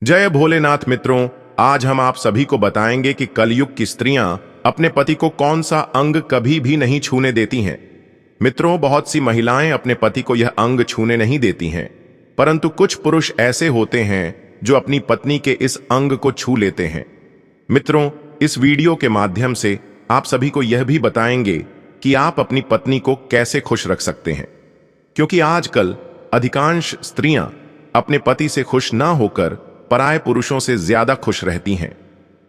जय भोलेनाथ मित्रों, आज हम आप सभी को बताएंगे कि कलयुग की स्त्रियां अपने पति को कौन सा अंग कभी भी नहीं छूने देती हैं। मित्रों, बहुत सी महिलाएं अपने पति को यह अंग छूने नहीं देती हैं, परंतु कुछ पुरुष ऐसे होते हैं जो अपनी पत्नी के इस अंग को छू लेते हैं। मित्रों, इस वीडियो के माध्यम से आप सभी को यह भी बताएंगे कि आप अपनी पत्नी को कैसे खुश रख सकते हैं, क्योंकि आजकल अधिकांश स्त्रियां अपने पति से खुश ना होकर पराये पुरुषों से ज्यादा खुश रहती हैं,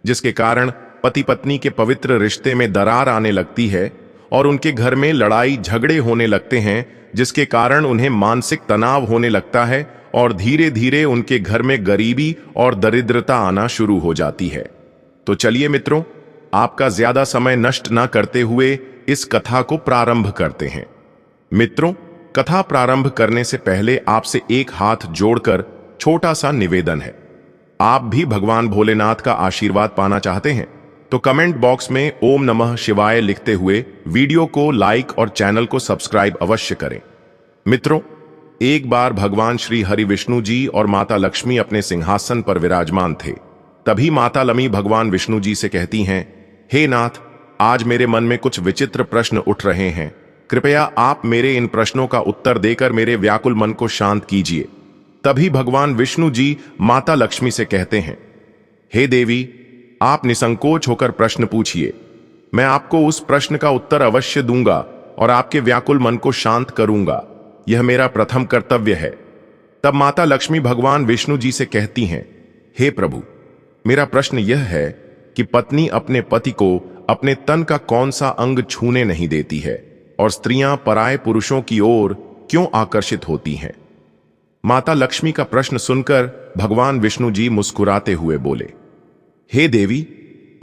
जिसके कारण पति पत्नी के पवित्र रिश्ते में दरार आने लगती है और उनके घर में लड़ाई झगड़े होने लगते हैं, जिसके कारण उन्हें मानसिक तनाव होने लगता है और धीरे धीरे उनके घर में गरीबी और दरिद्रता आना शुरू हो जाती है। तो चलिए मित्रों, आपका ज्यादा समय नष्ट ना करते हुए इस कथा को प्रारंभ करते हैं। मित्रों, कथा प्रारंभ करने से पहले आपसे एक हाथ जोड़कर छोटा सा निवेदन है। आप भी भगवान भोलेनाथ का आशीर्वाद पाना चाहते हैं तो कमेंट बॉक्स में ओम नमः शिवाय लिखते हुए वीडियो को लाइक और चैनल को सब्सक्राइब अवश्य करें। मित्रों, एक बार भगवान श्री हरि विष्णु जी और माता लक्ष्मी अपने सिंहासन पर विराजमान थे। तभी माता लक्ष्मी भगवान विष्णु जी से कहती हैं, हे नाथ, आज मेरे मन में कुछ विचित्र प्रश्न उठ रहे हैं, कृपया आप मेरे इन प्रश्नों का उत्तर देकर मेरे व्याकुल मन को शांत कीजिए। तभी भगवान विष्णु जी माता लक्ष्मी से कहते हैं, हे देवी, आप निसंकोच होकर प्रश्न पूछिए, मैं आपको उस प्रश्न का उत्तर अवश्य दूंगा और आपके व्याकुल मन को शांत करूंगा। यह मेरा प्रथम कर्तव्य है। तब माता लक्ष्मी भगवान विष्णु जी से कहती हैं, हे प्रभु, मेरा प्रश्न यह है कि पत्नी अपने पति को अपने तन का कौन सा अंग छूने नहीं देती है और स्त्रियां पराये पुरुषों की ओर क्यों आकर्षित होती हैं। माता लक्ष्मी का प्रश्न सुनकर भगवान विष्णु जी मुस्कुराते हुए बोले, हे देवी,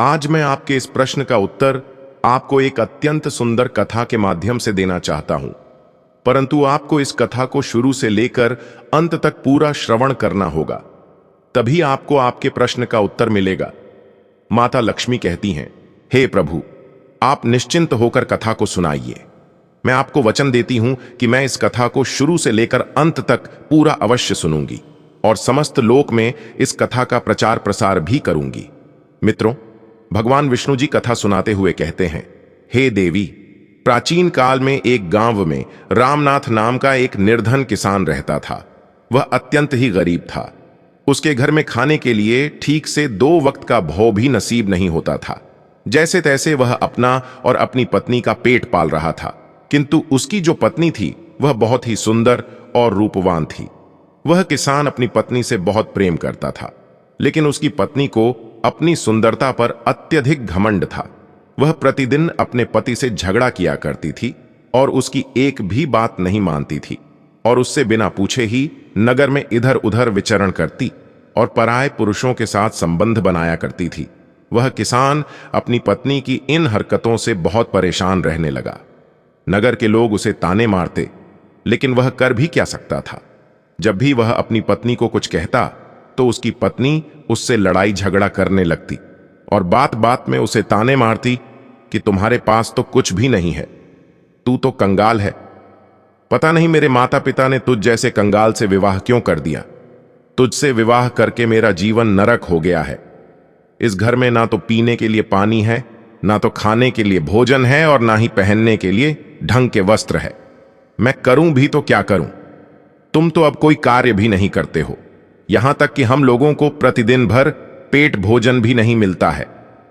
आज मैं आपके इस प्रश्न का उत्तर आपको एक अत्यंत सुंदर कथा के माध्यम से देना चाहता हूं, परंतु आपको इस कथा को शुरू से लेकर अंत तक पूरा श्रवण करना होगा, तभी आपको आपके प्रश्न का उत्तर मिलेगा। माता लक्ष्मी कहती हैं, हे प्रभु, आप निश्चिंत होकर कथा को सुनाइए। मैं आपको वचन देती हूं कि मैं इस कथा को शुरू से लेकर अंत तक पूरा अवश्य सुनूंगी और समस्त लोक में इस कथा का प्रचार प्रसार भी करूंगी। मित्रों, भगवान विष्णु जी कथा सुनाते हुए कहते हैं, हे देवी, प्राचीन काल में एक गांव में रामनाथ नाम का एक निर्धन किसान रहता था। वह अत्यंत ही गरीब था। उसके घर में खाने के लिए ठीक से 2 वक्त का भोग भी नसीब नहीं होता था। जैसे तैसे वह अपना और अपनी पत्नी का पेट पाल रहा था, किंतु उसकी जो पत्नी थी वह बहुत ही सुंदर और रूपवान थी। वह किसान अपनी पत्नी से बहुत प्रेम करता था, लेकिन उसकी पत्नी को अपनी सुंदरता पर अत्यधिक घमंड था। वह प्रतिदिन अपने पति से झगड़ा किया करती थी और उसकी एक भी बात नहीं मानती थी और उससे बिना पूछे ही नगर में इधर उधर विचरण करती और पराये पुरुषों के साथ संबंध बनाया करती थी। वह किसान अपनी पत्नी की इन हरकतों से बहुत परेशान रहने लगा। नगर के लोग उसे ताने मारते, लेकिन वह कर भी क्या सकता था। जब भी वह अपनी पत्नी को कुछ कहता तो उसकी पत्नी उससे लड़ाई झगड़ा करने लगती और बात बात में उसे ताने मारती कि तुम्हारे पास तो कुछ भी नहीं है, तू तो कंगाल है। पता नहीं मेरे माता पिता ने तुझ जैसे कंगाल से विवाह क्यों कर दिया। तुझसे विवाह करके मेरा जीवन नरक हो गया है। इस घर में ना तो पीने के लिए पानी है, ना तो खाने के लिए भोजन है और ना ही पहनने के लिए ढंग के वस्त्र है। मैं करूं भी तो क्या करूं? तुम तो अब कोई कार्य भी नहीं करते हो। यहां तक कि हम लोगों को प्रतिदिन भर पेट भोजन भी नहीं मिलता है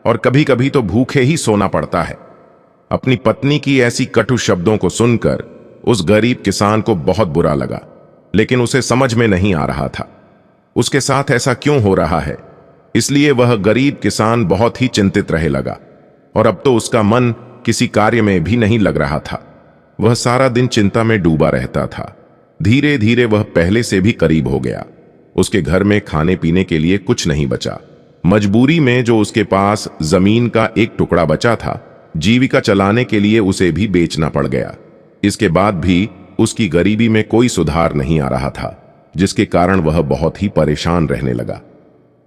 और कभी कभी तो भूखे ही सोना पड़ता है। अपनी पत्नी की ऐसी कटु शब्दों को सुनकर उस गरीब किसान को बहुत बुरा लगा, लेकिन उसे समझ में नहीं आ रहा था उसके साथ ऐसा क्यों हो रहा है। इसलिए वह गरीब किसान बहुत ही चिंतित रहे लगा और अब तो उसका मन किसी कार्य में भी नहीं लग रहा था। वह सारा दिन चिंता में डूबा रहता था। धीरे धीरे वह पहले से भी करीब हो गया। उसके घर में खाने पीने के लिए कुछ नहीं बचा। मजबूरी में जो उसके पास जमीन का एक टुकड़ा बचा था, जीविका चलाने के लिए उसे भी बेचना पड़ गया। इसके बाद भी उसकी गरीबी में कोई सुधार नहीं आ रहा था, जिसके कारण वह बहुत ही परेशान रहने लगा।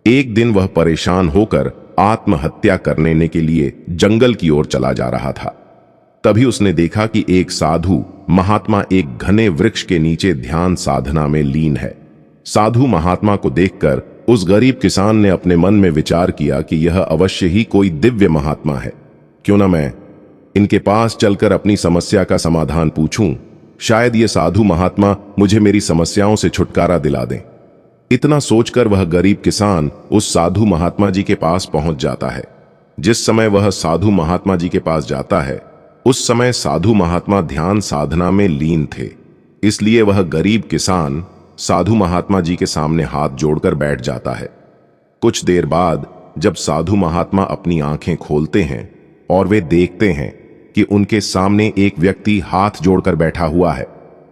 एक दिन वह परेशान होकर आत्महत्या करने के लिए जंगल की ओर चला जा रहा था। तभी उसने देखा कि एक साधु महात्मा एक घने वृक्ष के नीचे ध्यान साधना में लीन है। साधु महात्मा को देखकर उस गरीब किसान ने अपने मन में विचार किया कि यह अवश्य ही कोई दिव्य महात्मा है। क्यों ना मैं इनके पास चलकर अपनी समस्या का समाधान पूछूं। शायद ये साधु महात्मा मुझे मेरी समस्याओं से छुटकारा दिला दें। इतना सोचकर वह गरीब किसान उस साधु महात्मा जी के पास पहुंच जाता है। जिस समय वह साधु महात्मा जी के पास जाता है, उस समय साधु महात्मा ध्यान साधना में लीन थे। इसलिए वह गरीब किसान साधु महात्मा जी के सामने हाथ जोड़कर बैठ जाता है। कुछ देर बाद जब साधु महात्मा अपनी आंखें खोलते हैं और वे देखते हैं कि उनके सामने एक व्यक्ति हाथ जोड़कर बैठा हुआ है,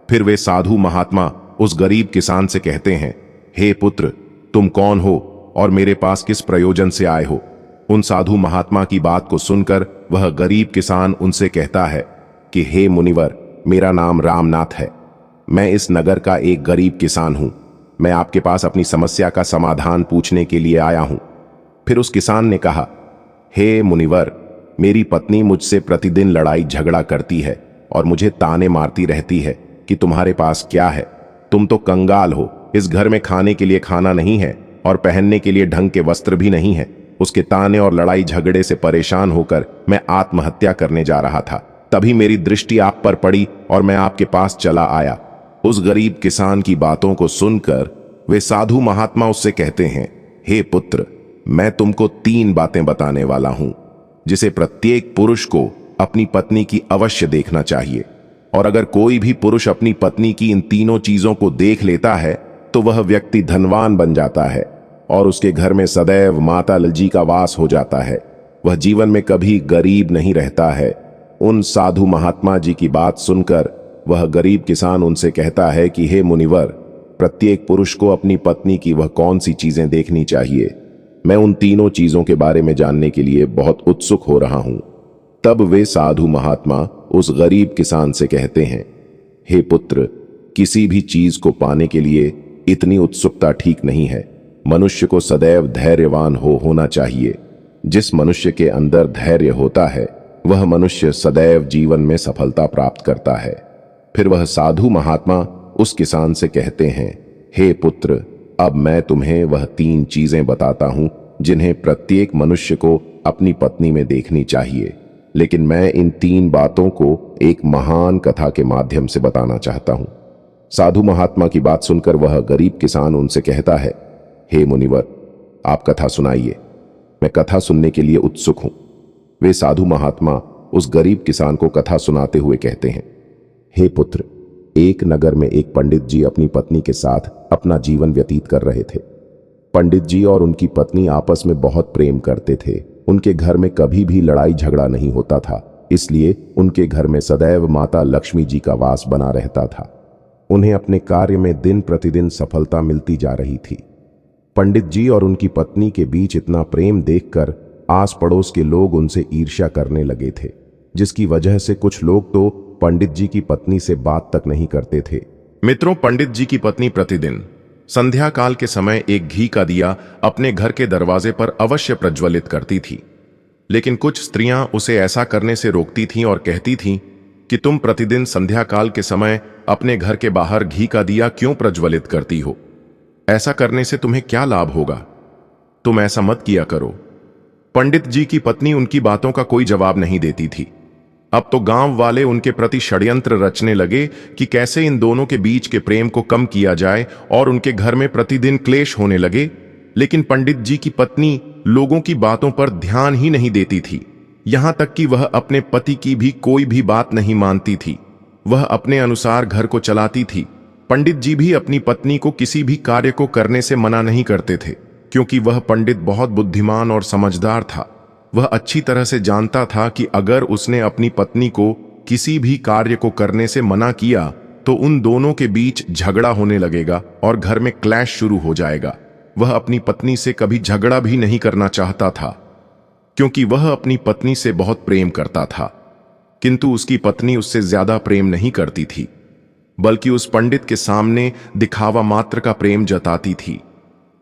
फिर वे साधु महात्मा उस गरीब किसान से कहते हैं, हे पुत्र, तुम कौन हो और मेरे पास किस प्रयोजन से आए हो? उन साधु महात्मा की बात को सुनकर वह गरीब किसान उनसे कहता है कि हे मुनिवर, मेरा नाम रामनाथ है। मैं इस नगर का एक गरीब किसान हूं। मैं आपके पास अपनी समस्या का समाधान पूछने के लिए आया हूं। फिर उस किसान ने कहा, हे मुनिवर, मेरी पत्नी मुझसे प्रतिदिन लड़ाई झगड़ा करती है और मुझे ताने मारती रहती है कि तुम्हारे पास क्या है? तुम तो कंगाल हो। इस घर में खाने के लिए खाना नहीं है और पहनने के लिए ढंग के वस्त्र भी नहीं है। उसके ताने और लड़ाई झगड़े से परेशान होकर मैं आत्महत्या करने जा रहा था। तभी मेरी दृष्टि आप पर पड़ी और मैं आपके पास चला आया। उस गरीब किसान की बातों को सुनकर वे साधु महात्मा उससे कहते हैं, हे पुत्र, मैं तुमको 3 बातें बताने वाला हूं जिसे प्रत्येक पुरुष को अपनी पत्नी की अवश्य देखना चाहिए। और अगर कोई भी पुरुष अपनी पत्नी की इन तीनों चीजों को देख लेता है तो वह व्यक्ति धनवान बन जाता है और उसके घर में सदैव माता लज्जी का वास हो जाता है। वह जीवन में कभी गरीब नहीं रहता है। उन साधु महात्मा जी की बात सुनकर वह गरीब किसान उनसे कहता है कि हे मुनिवर, प्रत्येक पुरुष को अपनी पत्नी की वह कौन सी चीजें देखनी चाहिए? मैं उन तीनों चीजों के बारे में जानने के लिए बहुत उत्सुक हो रहा हूं। तब वे साधु महात्मा उस गरीब किसान से कहते हैं, हे पुत्र, किसी भी चीज को पाने के लिए इतनी उत्सुकता ठीक नहीं है। मनुष्य को सदैव धैर्यवान होना चाहिए। जिस मनुष्य के अंदर धैर्य होता है वह मनुष्य सदैव जीवन में सफलता प्राप्त करता है। फिर वह साधु महात्मा उस किसान से कहते हैं, हे पुत्र, अब मैं तुम्हें वह 3 चीजें बताता हूं जिन्हें प्रत्येक मनुष्य को अपनी पत्नी में देखनी चाहिए। लेकिन मैं इन 3 बातों को एक महान कथा के माध्यम से बताना चाहता हूं। साधु महात्मा की बात सुनकर वह गरीब किसान उनसे कहता है, हे मुनिवर, आप कथा सुनाइए। मैं कथा सुनने के लिए उत्सुक हूं। वे साधु महात्मा उस गरीब किसान को कथा सुनाते हुए कहते हैं, हे पुत्र, एक नगर में एक पंडित जी अपनी पत्नी के साथ अपना जीवन व्यतीत कर रहे थे। पंडित जी और उनकी पत्नी आपस में बहुत प्रेम करते थे। उनके घर में कभी भी लड़ाई झगड़ा नहीं होता था, इसलिए उनके घर में सदैव माता लक्ष्मी जी का वास बना रहता था। उन्हें अपने कार्य में दिन प्रतिदिन सफलता मिलती जा रही थी। पंडित जी और उनकी पत्नी के बीच इतना प्रेम देखकर आस पड़ोस के लोग उनसे ईर्ष्या करने लगे थे, जिसकी वजह से कुछ लोग तो पंडित जी की पत्नी से बात तक नहीं करते थे। मित्रों, पंडित जी की पत्नी प्रतिदिन संध्या काल के समय एक घी का दिया अपने घर के दरवाजे पर अवश्य प्रज्वलित करती थी। लेकिन कुछ स्त्रियां उसे ऐसा करने से रोकती थीं और कहती थीं कि तुम प्रतिदिन संध्या काल के समय अपने घर के बाहर घी का दिया क्यों प्रज्वलित करती हो? ऐसा करने से तुम्हें क्या लाभ होगा? तुम ऐसा मत किया करो। पंडित जी की पत्नी उनकी बातों का कोई जवाब नहीं देती थी। अब तो गांव वाले उनके प्रति षड्यंत्र रचने लगे कि कैसे इन दोनों के बीच के प्रेम को कम किया जाए और उनके घर में प्रतिदिन क्लेश होने लगे। लेकिन पंडित जी की पत्नी लोगों की बातों पर ध्यान ही नहीं देती थी। यहां तक कि वह अपने पति की भी कोई भी बात नहीं मानती थी। वह अपने अनुसार घर को चलाती थी। पंडित जी भी अपनी पत्नी को किसी भी कार्य को करने से मना नहीं करते थे, क्योंकि वह पंडित बहुत बुद्धिमान और समझदार था। वह अच्छी तरह से जानता था कि अगर उसने अपनी पत्नी को किसी भी कार्य को करने से मना किया तो उन दोनों के बीच झगड़ा होने लगेगा और घर में क्लैश शुरू हो जाएगा। वह अपनी पत्नी से कभी झगड़ा भी नहीं करना चाहता था, क्योंकि वह अपनी पत्नी से बहुत प्रेम करता था। किंतु उसकी पत्नी उससे ज्यादा प्रेम नहीं करती थी, बल्कि उस पंडित के सामने दिखावा मात्र का प्रेम जताती थी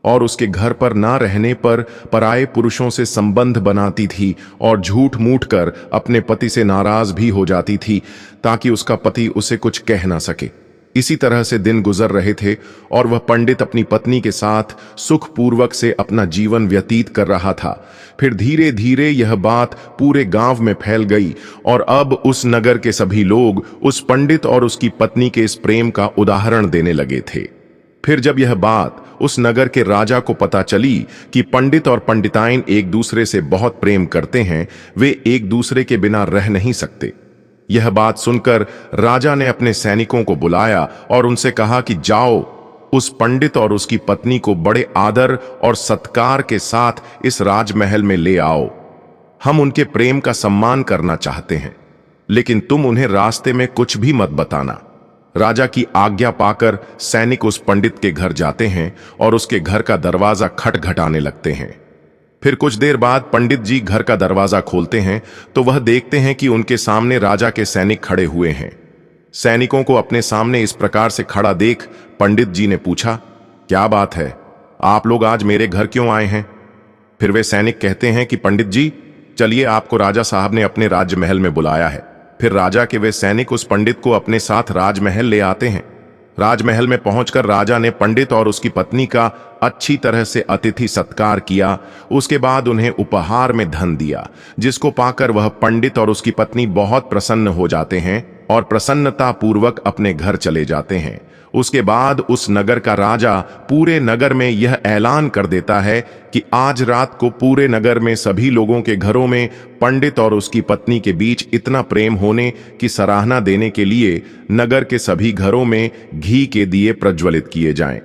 और उसके घर पर ना रहने पर पराये पुरुषों से संबंध बनाती थी और झूठ मूठ कर अपने पति से नाराज भी हो जाती थी, ताकि उसका पति उसे कुछ कह ना सके। इसी तरह से दिन गुजर रहे थे और वह पंडित अपनी पत्नी के साथ सुखपूर्वक से अपना जीवन व्यतीत कर रहा था। फिर धीरे धीरे यह बात पूरे गांव में फैल गई और अब उस नगर के सभी लोग उस पंडित और उसकी पत्नी के इस प्रेम का उदाहरण देने लगे थे। फिर जब यह बात उस नगर के राजा को पता चली कि पंडित और पंडिताइन एक दूसरे से बहुत प्रेम करते हैं, वे एक दूसरे के बिना रह नहीं सकते। यह बात सुनकर राजा ने अपने सैनिकों को बुलाया और उनसे कहा कि जाओ, उस पंडित और उसकी पत्नी को बड़े आदर और सत्कार के साथ इस राजमहल में ले आओ। हम उनके प्रेम का सम्मान करना चाहते हैं, लेकिन तुम उन्हें रास्ते में कुछ भी मत बताना। राजा की आज्ञा पाकर सैनिक उस पंडित के घर जाते हैं और उसके घर का दरवाजा खटखटाने लगते हैं। फिर कुछ देर बाद पंडित जी घर का दरवाजा खोलते हैं तो वह देखते हैं कि उनके सामने राजा के सैनिक खड़े हुए हैं। सैनिकों को अपने सामने इस प्रकार से खड़ा देख पंडित जी ने पूछा, क्या बात है, आप लोग आज मेरे घर क्यों आए हैं? फिर वे सैनिक कहते हैं कि पंडित जी, चलिए, आपको राजा साहब ने अपने राजमहल में बुलाया है। फिर राजा के वे सैनिक उस पंडित को अपने साथ राजमहल ले आते हैं। राजमहल में पहुंचकर राजा ने पंडित और उसकी पत्नी का अच्छी तरह से अतिथि सत्कार किया। उसके बाद उन्हें उपहार में धन दिया, जिसको पाकर वह पंडित और उसकी पत्नी बहुत प्रसन्न हो जाते हैं और प्रसन्नता पूर्वक अपने घर चले जाते हैं। उसके बाद उस नगर का राजा पूरे नगर में यह ऐलान कर देता है कि आज रात को पूरे नगर में सभी लोगों के घरों में पंडित और उसकी पत्नी के बीच इतना प्रेम होने की सराहना देने के लिए नगर के सभी घरों में घी के दिए प्रज्वलित किए जाएं।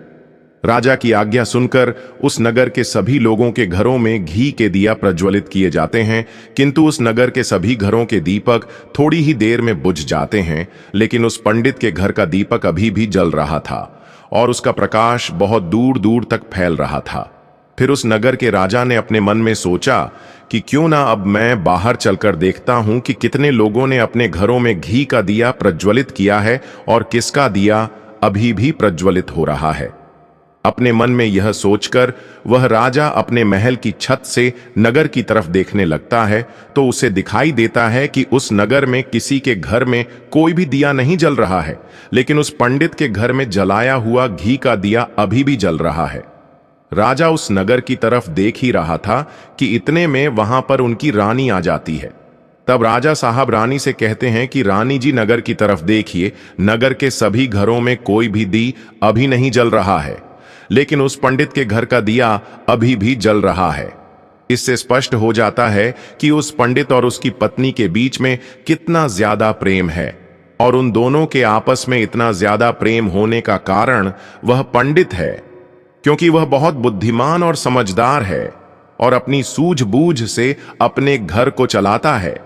राजा की आज्ञा सुनकर उस नगर के सभी लोगों के घरों में घी के दिया प्रज्वलित किए जाते हैं, किंतु उस नगर के सभी घरों के दीपक थोड़ी ही देर में बुझ जाते हैं। लेकिन उस पंडित के घर का दीपक अभी भी जल रहा था और उसका प्रकाश बहुत दूर दूर तक फैल रहा था। फिर उस नगर के राजा ने अपने मन में सोचा कि क्यों ना अब मैं बाहर चलकर देखता हूं कि कितने लोगों ने अपने घरों में घी का दिया प्रज्वलित किया है और किसका दिया अभी भी प्रज्वलित हो रहा है। अपने मन में यह सोचकर वह राजा अपने महल की छत से नगर की तरफ देखने लगता है तो उसे दिखाई देता है कि उस नगर में किसी के घर में कोई भी दिया नहीं जल रहा है, लेकिन उस पंडित के घर में जलाया हुआ घी का दिया अभी भी जल रहा है। राजा उस नगर की तरफ देख ही रहा था कि इतने में वहां पर उनकी रानी आ जाती है। तब राजा साहब रानी से कहते हैं कि रानी जी, नगर की तरफ देखिए, नगर के सभी घरों में कोई भी दी अभी नहीं जल रहा है, लेकिन उस पंडित के घर का दिया अभी भी जल रहा है। इससे स्पष्ट हो जाता है कि उस पंडित और उसकी पत्नी के बीच में कितना ज्यादा प्रेम है, और उन दोनों के आपस में इतना ज्यादा प्रेम होने का कारण वह पंडित है, क्योंकि वह बहुत बुद्धिमान और समझदार है और अपनी सूझबूझ से अपने घर को चलाता है।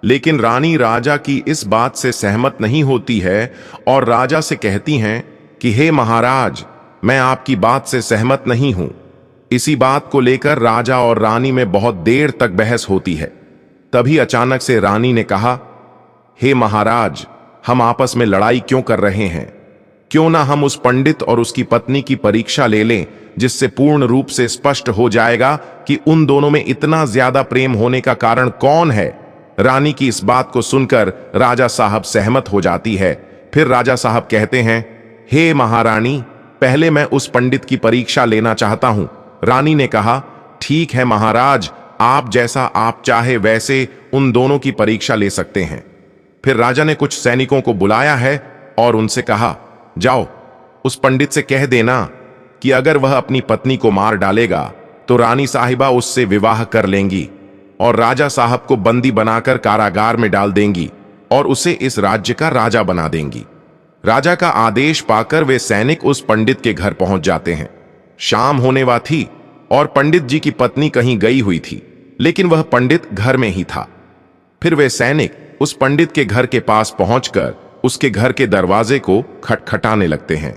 लेकिन रानी राजा की इस बात से सहमत नहीं होती है और राजा से कहती हैं कि हे महाराज, मैं आपकी बात से सहमत नहीं हूं। इसी बात को लेकर राजा और रानी में बहुत देर तक बहस होती है। तभी अचानक से रानी ने कहा, हे महाराज, हम आपस में लड़ाई क्यों कर रहे हैं? क्यों ना हम उस पंडित और उसकी पत्नी की परीक्षा ले लें, जिससे पूर्ण रूप से स्पष्ट हो जाएगा कि उन दोनों में इतना ज्यादा प्रेम होने का कारण कौन है। रानी की इस बात को सुनकर राजा साहब सहमत हो जाती है। फिर राजा साहब कहते हैं, हे महारानी, पहले मैं उस पंडित की परीक्षा लेना चाहता हूं। रानी ने कहा, ठीक है महाराज, आप जैसा आप चाहे वैसे उन दोनों की परीक्षा ले सकते हैं। फिर राजा ने कुछ सैनिकों को बुलाया है और उनसे कहा, जाओ, उस पंडित से कह देना कि अगर वह अपनी पत्नी को मार डालेगा तो रानी साहिबा उससे विवाह कर लेंगी और राजा साहब को बंदी बनाकर कारागार में डाल देंगी और उसे इस राज्य का राजा बना देंगी। राजा का आदेश पाकर वे सैनिक उस पंडित के घर पहुंच जाते हैं। शाम होने वाली थी और पंडित जी की पत्नी कहीं गई हुई थी, लेकिन वह पंडित घर में ही था। फिर वे सैनिक उस पंडित के घर के पास पहुंचकर उसके घर के दरवाजे को खटखटाने लगते हैं।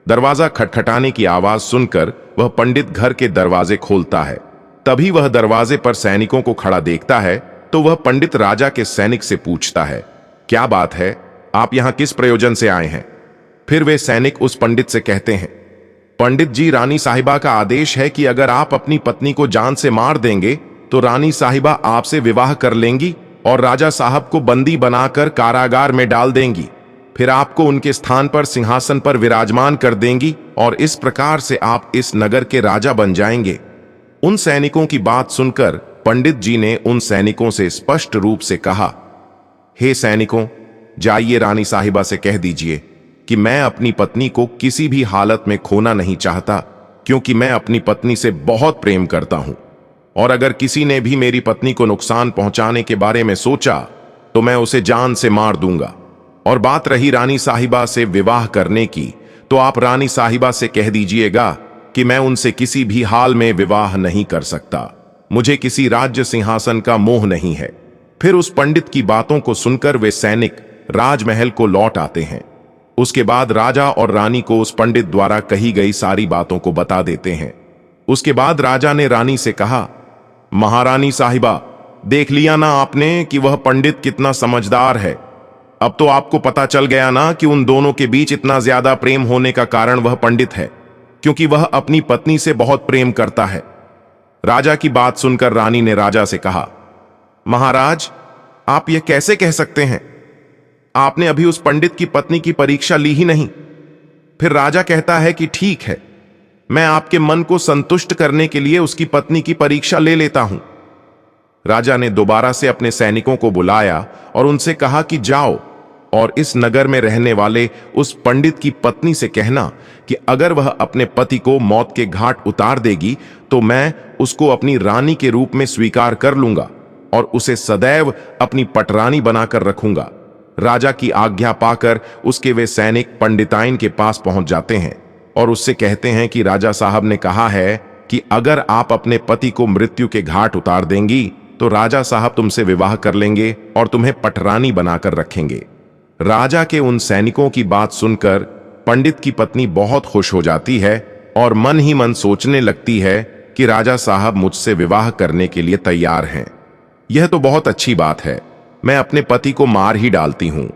दरवाजा खटखटाने की आवाज सुनकर वह पंडित घर के दरवाजे खोलता है। तभी वह दरवाजे पर सैनिकों को खड़ा देखता है तो वह पंडित राजा के सैनिक से पूछता है, क्या बात है, आप यहां किस प्रयोजन से आए हैं? फिर वे सैनिक उस पंडित से कहते हैं, पंडित जी, रानी साहिबा का आदेश है कि अगर आप अपनी पत्नी को जान से मार देंगे तो रानी साहिबा आपसे विवाह कर लेंगी और राजा साहब को बंदी बनाकर कारागार में डाल देंगी। फिर आपको उनके स्थान पर सिंहासन पर विराजमान कर देंगी और इस प्रकार से आप इस नगर के राजा बन जाएंगे। उन सैनिकों की बात सुनकर पंडित जी ने उन सैनिकों से स्पष्ट रूप से कहा, हे सैनिकों, जाइए रानी साहिबा से कह दीजिए कि मैं अपनी पत्नी को किसी भी हालत में खोना नहीं चाहता, क्योंकि मैं अपनी पत्नी से बहुत प्रेम करता हूं, और अगर किसी ने भी मेरी पत्नी को नुकसान पहुंचाने के बारे में सोचा तो मैं उसे जान से मार दूंगा। और बात रही रानी साहिबा से विवाह करने की, तो आप रानी साहिबा से कह दीजिएगा कि मैं उनसे किसी भी हाल में विवाह नहीं कर सकता। मुझे किसी राज्य सिंहासन का मोह नहीं है। फिर उस पंडित की बातों को सुनकर वे सैनिक राजमहल को लौट आते हैं। उसके बाद राजा और रानी को उस पंडित द्वारा कही गई सारी बातों को बता देते हैं। उसके बाद राजा ने रानी से कहा, महारानी साहिबा, देख लिया ना आपने कि वह पंडित कितना समझदार है। अब तो आपको पता चल गया ना कि उन दोनों के बीच इतना ज्यादा प्रेम होने का कारण वह पंडित है, क्योंकि वह अपनी पत्नी से बहुत प्रेम करता है। राजा की बात सुनकर रानी ने राजा से कहा, महाराज, आप यह कैसे कह सकते हैं? आपने अभी उस पंडित की पत्नी की परीक्षा ली ही नहीं। फिर राजा कहता है कि ठीक है, मैं आपके मन को संतुष्ट करने के लिए उसकी पत्नी की परीक्षा ले लेता हूं। राजा ने दोबारा से अपने सैनिकों को बुलाया और उनसे कहा कि जाओ और इस नगर में रहने वाले उस पंडित की पत्नी से कहना कि अगर वह अपने पति को मौत के घाट उतार देगी तो मैं उसको अपनी रानी के रूप में स्वीकार कर लूंगा और उसे सदैव अपनी पटरानी बनाकर रखूंगा। राजा की आज्ञा पाकर उसके वे सैनिक पंडिताइन के पास पहुंच जाते हैं और उससे कहते हैं कि राजा साहब ने कहा है कि अगर आप अपने पति को मृत्यु के घाट उतार देंगी तो राजा साहब तुमसे विवाह कर लेंगे और तुम्हें पटरानी बनाकर रखेंगे। राजा के उन सैनिकों की बात सुनकर पंडित की पत्नी बहुत खुश हो जाती है और मन ही मन सोचने लगती है कि राजा साहब मुझसे विवाह करने के लिए तैयार हैं। यह तो बहुत अच्छी बात है, मैं अपने पति को मार ही डालती हूं।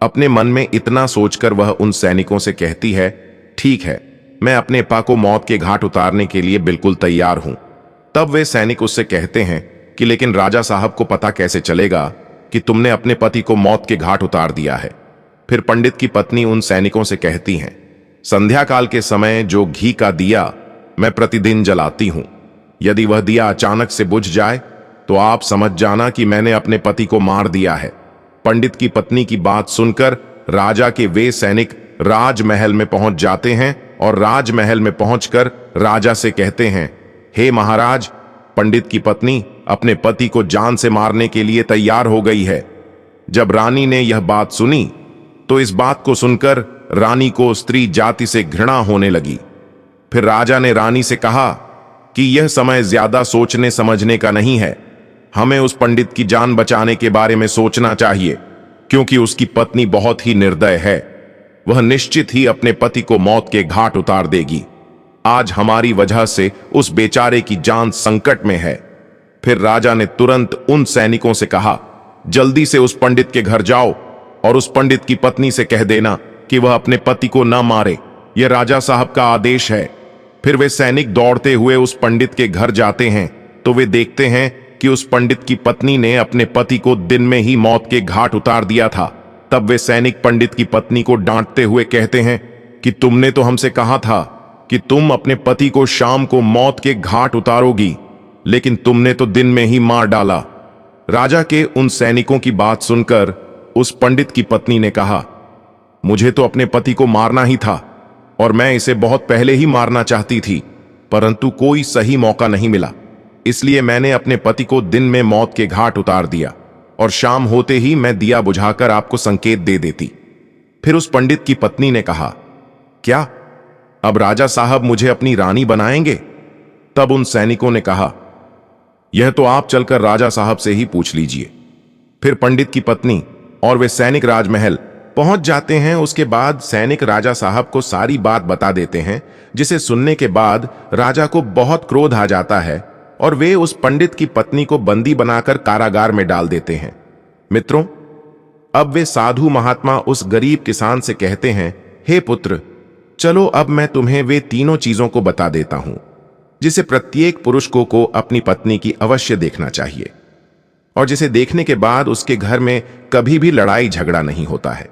अपने मन में इतना सोचकर वह उन सैनिकों से कहती है, ठीक है, मैं अपने पा को मौत के घाट उतारने के लिए बिल्कुल तैयार हूं। तब वे सैनिक उससे कहते हैं कि लेकिन राजा साहब को पता कैसे चलेगा कि तुमने अपने पति को मौत के घाट उतार दिया है? फिर पंडित की पत्नी उन सैनिकों से कहती हैं, संध्या काल के समय जो घी का दिया मैं प्रतिदिन जलाती हूं, यदि वह दिया अचानक से बुझ जाए तो आप समझ जाना कि मैंने अपने पति को मार दिया है। पंडित की पत्नी की बात सुनकर राजा के वे सैनिक राजमहल में पहुंच जाते हैं और राजमहल में पहुंचकर राजा से कहते हैं, हे महाराज, पंडित की पत्नी अपने पति को जान से मारने के लिए तैयार हो गई है। जब रानी ने यह बात सुनी तो इस बात को सुनकर रानी को स्त्री जाति से घृणा होने लगी। फिर राजा ने रानी से कहा कि यह समय ज्यादा सोचने समझने का नहीं है, हमें उस पंडित की जान बचाने के बारे में सोचना चाहिए, क्योंकि उसकी पत्नी बहुत ही निर्दय है। वह निश्चित ही अपने पति को मौत के घाट उतार देगी। आज हमारी वजह से उस बेचारे की जान संकट में है। फिर राजा ने तुरंत उन सैनिकों से कहा, जल्दी से उस पंडित के घर जाओ और उस पंडित की पत्नी से कह देना कि वह अपने पति को न मारे, यह राजा साहब का आदेश है। फिर वे सैनिक दौड़ते हुए उस पंडित के घर जाते हैं तो वे देखते हैं कि उस पंडित की पत्नी ने अपने पति को दिन में ही मौत के घाट उतार दिया था। तब वे सैनिक पंडित की पत्नी को डांटते हुए कहते हैं कि तुमने तो हमसे कहा था कि तुम अपने पति को शाम को मौत के घाट उतारोगी, लेकिन तुमने तो दिन में ही मार डाला। राजा के उन सैनिकों की बात सुनकर उस पंडित की पत्नी ने कहा, मुझे तो अपने पति को मारना ही था और मैं इसे बहुत पहले ही मारना चाहती थी, परंतु कोई सही मौका नहीं मिला, इसलिए मैंने अपने पति को दिन में मौत के घाट उतार दिया और शाम होते ही मैं दिया बुझाकर आपको संकेत दे देती। फिर उस पंडित की पत्नी ने कहा, क्या अब राजा साहब मुझे अपनी रानी बनाएंगे? तब उन सैनिकों ने कहा, यह तो आप चलकर राजा साहब से ही पूछ लीजिए। फिर पंडित की पत्नी और वे सैनिक राजमहल पहुंच जाते हैं। उसके बाद सैनिक राजा साहब को सारी बात बता देते हैं, जिसे सुनने के बाद राजा को बहुत क्रोध आ जाता है और वे उस पंडित की पत्नी को बंदी बनाकर कारागार में डाल देते हैं। मित्रों, अब वे साधु महात्मा उस गरीब किसान से कहते हैं, हे पुत्र, चलो अब मैं तुम्हें वे तीनों चीजों को बता देता हूं जिसे प्रत्येक पुरुष को अपनी पत्नी की अवश्य देखना चाहिए और जिसे देखने के बाद उसके घर में कभी भी लड़ाई झगड़ा नहीं होता है।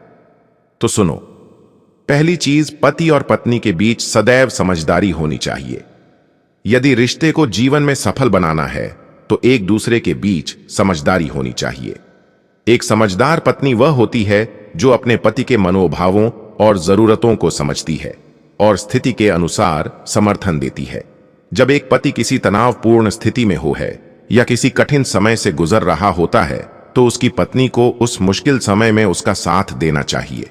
तो सुनो, पहली चीज, पति और पत्नी के बीच सदैव समझदारी होनी चाहिए। यदि रिश्ते को जीवन में सफल बनाना है तो एक दूसरे के बीच समझदारी होनी चाहिए। एक समझदार पत्नी वह होती है जो अपने पति के मनोभावों और जरूरतों को समझती है और स्थिति के अनुसार समर्थन देती है। जब एक पति किसी तनावपूर्ण स्थिति में हो है या किसी कठिन समय से गुजर रहा होता है तो उसकी पत्नी को उस मुश्किल समय में उसका साथ देना चाहिए।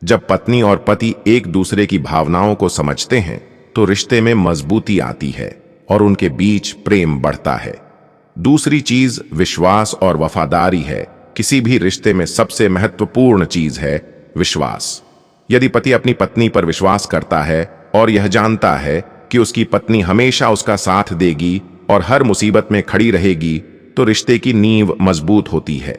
जब पत्नी और पति एक दूसरे की भावनाओं को समझते हैं तो रिश्ते में मजबूती आती है और उनके बीच प्रेम बढ़ता है। दूसरी चीज विश्वास और वफादारी है। किसी भी रिश्ते में सबसे महत्वपूर्ण चीज है विश्वास। यदि पति अपनी पत्नी पर विश्वास करता है और यह जानता है कि उसकी पत्नी हमेशा उसका साथ देगी और हर मुसीबत में खड़ी रहेगी तो रिश्ते की नींव मजबूत होती है।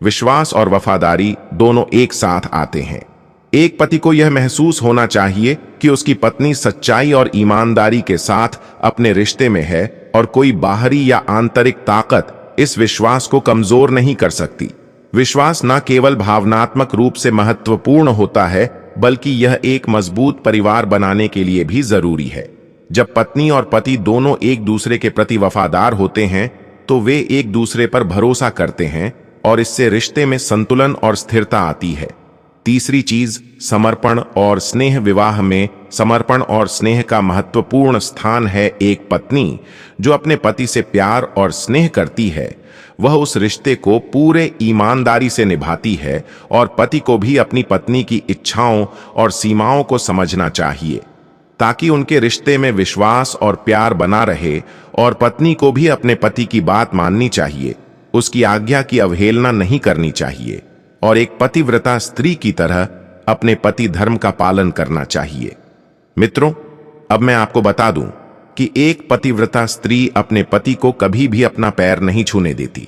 विश्वास और वफादारी दोनों एक साथ आते हैं। एक पति को यह महसूस होना चाहिए कि उसकी पत्नी सच्चाई और ईमानदारी के साथ अपने रिश्ते में है और कोई बाहरी या आंतरिक ताकत इस विश्वास को कमजोर नहीं कर सकती। विश्वास न केवल भावनात्मक रूप से महत्वपूर्ण होता है बल्कि यह एक मजबूत परिवार बनाने के लिए भी जरूरी है। जब पत्नी और पति दोनों एक दूसरे के प्रति वफादार होते हैं तो वे एक दूसरे पर भरोसा करते हैं और इससे रिश्ते में संतुलन और स्थिरता आती है। तीसरी चीज समर्पण और स्नेह। विवाह में समर्पण और स्नेह का महत्वपूर्ण स्थान है। एक पत्नी जो अपने पति से प्यार और स्नेह करती है वह उस रिश्ते को पूरे ईमानदारी से निभाती है और पति को भी अपनी पत्नी की इच्छाओं और सीमाओं को समझना चाहिए ताकि उनके रिश्ते में विश्वास और प्यार बना रहे। और पत्नी को भी अपने पति की बात माननी चाहिए, उसकी आज्ञा की अवहेलना नहीं करनी चाहिए और एक पतिव्रता स्त्री की तरह अपने पति धर्म का पालन करना चाहिए। मित्रों, अब मैं आपको बता दूं कि एक पतिव्रता स्त्री अपने पति को कभी भी अपना पैर नहीं छूने देती।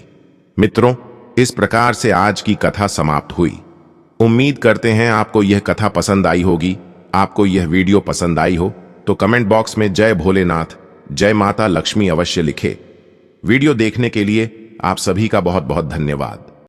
मित्रों, इस प्रकार से आज की कथा समाप्त हुई। उम्मीद करते हैं आपको यह कथा पसंद आई होगी। आपको यह वीडियो पसंद आई हो तो कमेंट बॉक्स में जय भोलेनाथ, जय माता लक्ष्मी अवश्य लिखे। वीडियो देखने के लिए आप सभी का बहुत बहुत धन्यवाद।